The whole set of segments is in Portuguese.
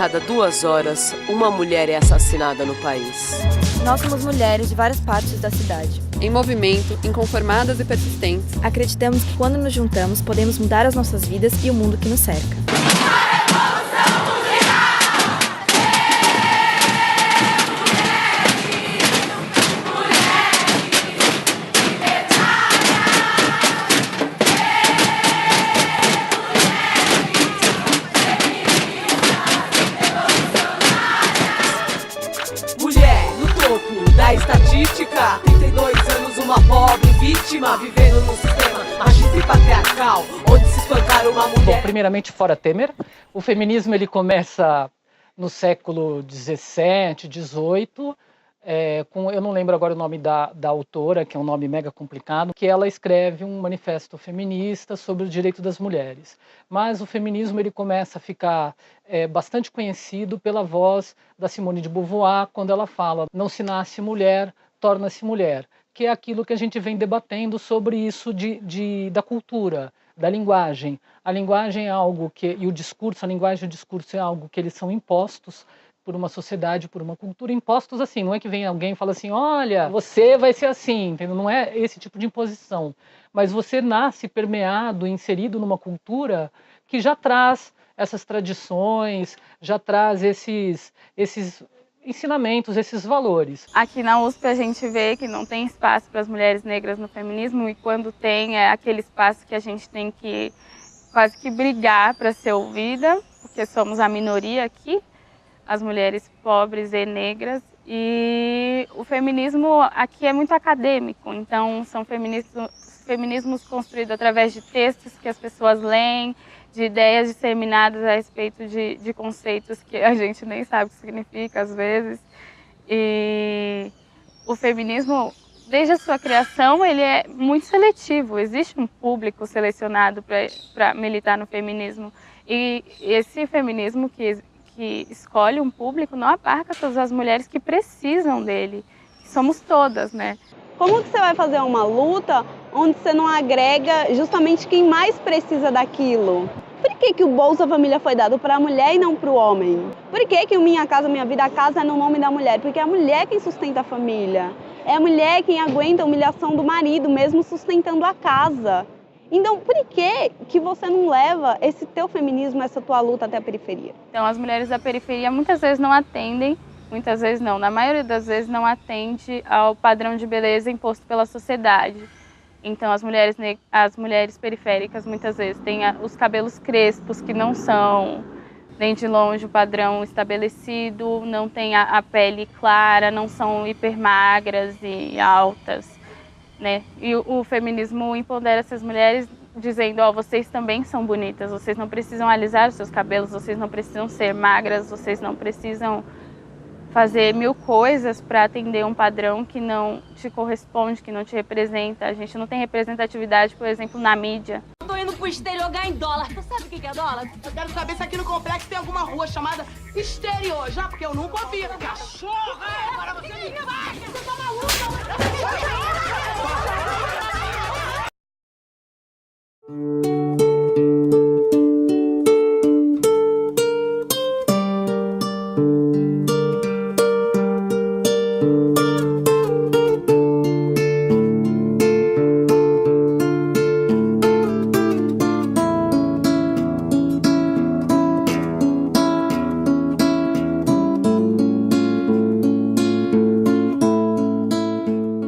cada 2 horas, uma mulher é assassinada no país. Nós somos mulheres de várias partes da cidade. Em movimento, inconformadas e persistentes. Acreditamos que quando nos juntamos, podemos mudar as nossas vidas e o mundo que nos cerca. Da estatística, 32 anos, uma pobre vítima, vivendo num sistema machista e patriarcal, onde se espancar uma mulher... Bom, primeiramente, fora Temer, o feminismo ele começa no século 17, 18, eu não lembro agora o nome da autora, que é um nome mega complicado, que ela escreve um manifesto feminista sobre o direito das mulheres. Mas o feminismo ele começa a ficar bastante conhecido pela voz da Simone de Beauvoir, quando ela fala: não se nasce mulher, torna-se mulher, que é aquilo que a gente vem debatendo sobre isso da cultura, da linguagem. A linguagem é algo que, e o discurso, a linguagem e o discurso é algo que eles são impostos por uma sociedade, por uma cultura, impostos assim, não é que vem alguém e fala assim, olha, você vai ser assim, entendeu? Não é esse tipo de imposição, mas você nasce permeado, inserido numa cultura que já traz essas tradições, já traz esses ensinamentos, esses valores. Aqui na USP a gente vê que não tem espaço para as mulheres negras no feminismo, e quando tem é aquele espaço que a gente tem que quase que brigar para ser ouvida, porque somos a minoria aqui, as mulheres pobres e negras, e o feminismo aqui é muito acadêmico, então são feminismos construídos através de textos que as pessoas leem, de ideias disseminadas a respeito de conceitos que a gente nem sabe o que significa às vezes. E o feminismo, desde a sua criação, ele é muito seletivo, existe um público selecionado para militar no feminismo, e esse feminismo que escolhe um público não abarca todas as mulheres que precisam dele, que somos todas, né? Como que você vai fazer uma luta onde você não agrega justamente quem mais precisa daquilo? Por que o Bolsa Família foi dado para a mulher e não para o homem? Por que o Minha Casa Minha Vida, a casa é no nome da mulher? Porque é a mulher quem sustenta a família. É a mulher quem aguenta a humilhação do marido, mesmo sustentando a casa. Então, por que você não leva esse teu feminismo, essa tua luta até a periferia? Então, as mulheres da periferia muitas vezes não atendem, muitas vezes não, na maioria das vezes não atende ao padrão de beleza imposto pela sociedade. Então, as mulheres periféricas muitas vezes têm os cabelos crespos, que não são nem de longe o padrão estabelecido, não têm a pele clara, não são hipermagras e altas. Né? E o feminismo empodera essas mulheres dizendo, vocês também são bonitas, vocês não precisam alisar os seus cabelos, vocês não precisam ser magras, vocês não precisam fazer 1000 coisas para atender um padrão que não te corresponde, que não te representa. A gente não tem representatividade, por exemplo, na mídia. Eu tô indo pro Estereogá em dólar. Tu sabe o que é dólar? Eu quero saber se aqui no complexo tem alguma rua chamada Estereo, já, porque eu nunca ouvi. Cachorra! Agora você me vai! Você tá maluca!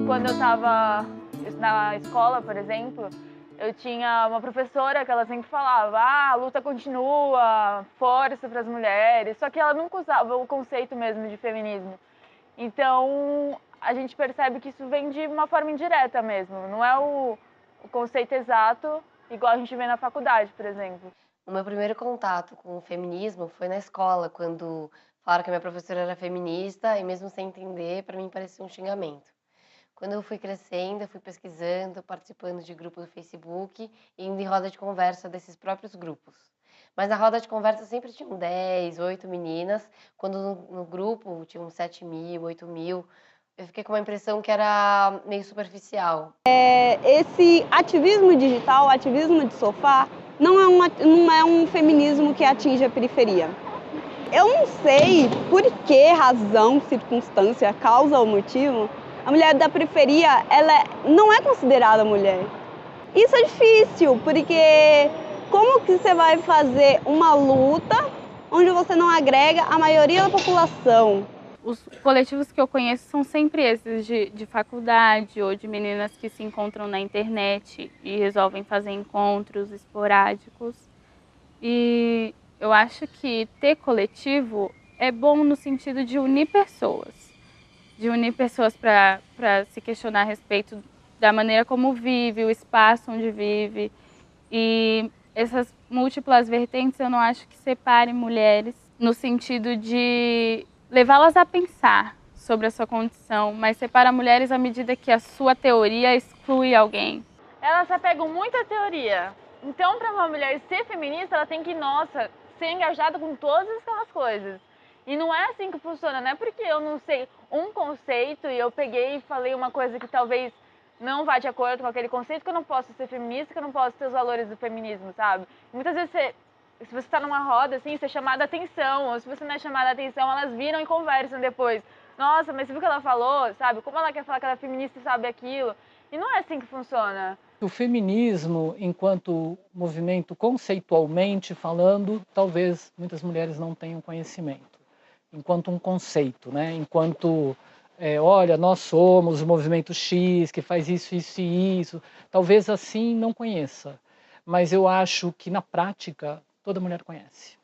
Quando eu estava na escola, por exemplo, eu tinha uma professora que ela sempre falava, a luta continua, força para as mulheres, só que ela nunca usava o conceito mesmo de feminismo. Então, a gente percebe que isso vem de uma forma indireta mesmo, não é o conceito exato, igual a gente vê na faculdade, por exemplo. O meu primeiro contato com o feminismo foi na escola, quando falaram que a minha professora era feminista, e mesmo sem entender, para mim parecia um xingamento. Quando eu fui crescendo, eu fui pesquisando, participando de grupo do Facebook e indo em roda de conversa desses próprios grupos. Mas na roda de conversa sempre tinham 10, 8 meninas, quando no grupo tinham 7.000, 8.000. Eu fiquei com uma impressão que era meio superficial. Esse ativismo digital, ativismo de sofá, não é um feminismo que atinge a periferia. Eu não sei por que razão, circunstância, causa ou motivo, a mulher da periferia ela não é considerada mulher. Isso é difícil, porque como que você vai fazer uma luta onde você não agrega a maioria da população? Os coletivos que eu conheço são sempre esses de faculdade ou de meninas que se encontram na internet e resolvem fazer encontros esporádicos. E eu acho que ter coletivo é bom no sentido de unir pessoas para se questionar a respeito da maneira como vive, o espaço onde vive. E essas múltiplas vertentes eu não acho que separem mulheres no sentido de levá-las a pensar sobre a sua condição, mas separa mulheres à medida que a sua teoria exclui alguém. Elas apegam muito à teoria. Então, para uma mulher ser feminista, ela tem que, ser engajada com todas aquelas coisas. E não é assim que funciona, não é porque eu não sei um conceito e eu peguei e falei uma coisa que talvez não vá de acordo com aquele conceito que eu não posso ser feminista, que eu não posso ter os valores do feminismo, sabe? Muitas vezes se você está numa roda, assim, você é chamada a atenção, ou se você não é chamada a atenção, elas viram e conversam depois. Nossa, mas você viu o que ela falou, sabe? Como ela quer falar que ela é feminista e sabe aquilo? E não é assim que funciona. O feminismo, enquanto movimento conceitualmente falando, talvez muitas mulheres não tenham conhecimento. Enquanto um conceito, né? Enquanto, olha, nós somos o movimento X, que faz isso, isso e isso. Talvez assim não conheça. Mas eu acho que na prática, toda mulher conhece.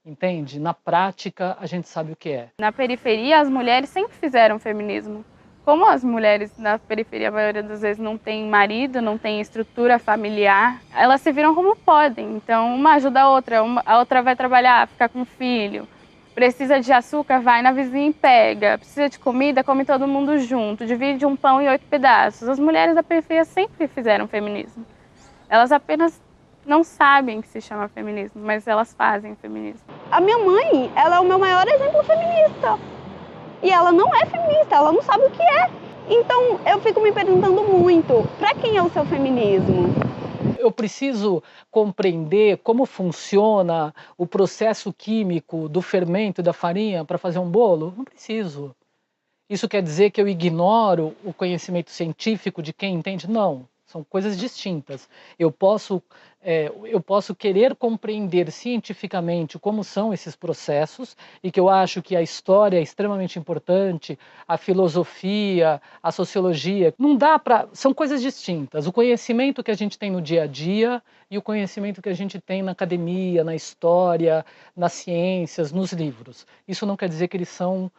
Entende? Na prática, a gente sabe o que é. Na periferia, as mulheres sempre fizeram feminismo. Como as mulheres na periferia, a maioria das vezes, não tem marido, não tem estrutura familiar, elas se viram como podem. Então, uma ajuda a outra vai trabalhar, ficar com o filho. Precisa de açúcar, vai na vizinha e pega. Precisa de comida, come todo mundo junto. Divide um pão em 8 pedaços. As mulheres da periferia sempre fizeram feminismo. Elas apenas não sabem que se chama feminismo, mas elas fazem feminismo. A minha mãe, ela é o meu maior exemplo feminista. E ela não é feminista, ela não sabe o que é. Então, eu fico me perguntando muito, para quem é o seu feminismo? Eu preciso compreender como funciona o processo químico do fermento e da farinha para fazer um bolo? Não preciso. Isso quer dizer que eu ignoro o conhecimento científico de quem entende? Não. São coisas distintas. Eu posso querer compreender cientificamente como são esses processos e que eu acho que a história é extremamente importante, a filosofia, a sociologia. Não dá para... São coisas distintas. O conhecimento que a gente tem no dia a dia e o conhecimento que a gente tem na academia, na história, nas ciências, nos livros. Isso não quer dizer que eles são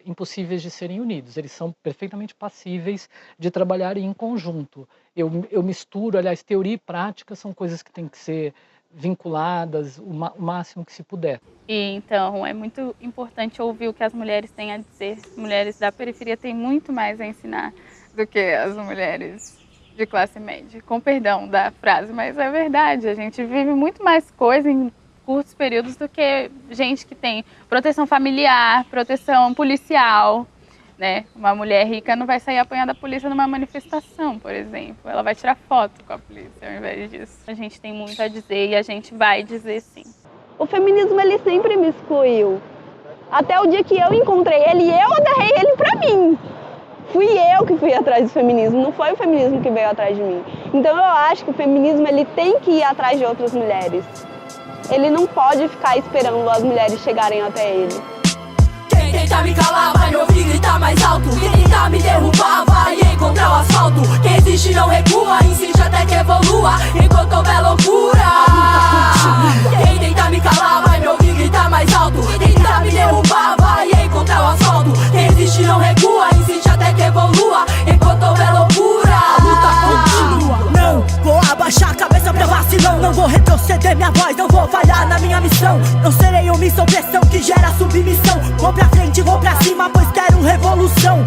impossíveis de serem unidos, eles são perfeitamente passíveis de trabalhar em conjunto. Eu misturo, aliás, teoria e prática são coisas que têm que ser vinculadas o máximo que se puder. E então é muito importante ouvir o que as mulheres têm a dizer. As mulheres da periferia têm muito mais a ensinar do que as mulheres de classe média. Com perdão da frase, mas é verdade, a gente vive muito mais coisa em curtos períodos do que gente que tem proteção familiar, proteção policial, né? Uma mulher rica não vai sair apanhando a polícia numa manifestação, por exemplo. Ela vai tirar foto com a polícia ao invés disso. A gente tem muito a dizer e a gente vai dizer sim. O feminismo, ele sempre me excluiu. Até o dia que eu encontrei ele e eu agarrei ele pra mim. Fui eu que fui atrás do feminismo, não foi o feminismo que veio atrás de mim. Então eu acho que o feminismo, ele tem que ir atrás de outras mulheres. Ele não pode ficar esperando as mulheres chegarem até ele. Quem tenta me calar vai me ouvir gritar mais alto. Quem tenta me derrubar vai encontrar o asfalto. Quem existe não recua, insiste até que evolua. Enquanto houver loucura, quem tenta me calar vai me ouvir gritar mais alto. Quem tenta me derrubar vai encontrar o asfalto. Quem existe não recua, insiste até que evolua. Enquanto houver loucura, a luta continua. Não vou abaixar a cabeça pra vacilão. Não vou retroceder minha voz, não vou falhar na minha missão. Não serei omissa, opressão que gera submissão. Vou pra frente, vou pra cima, pois quero revolução.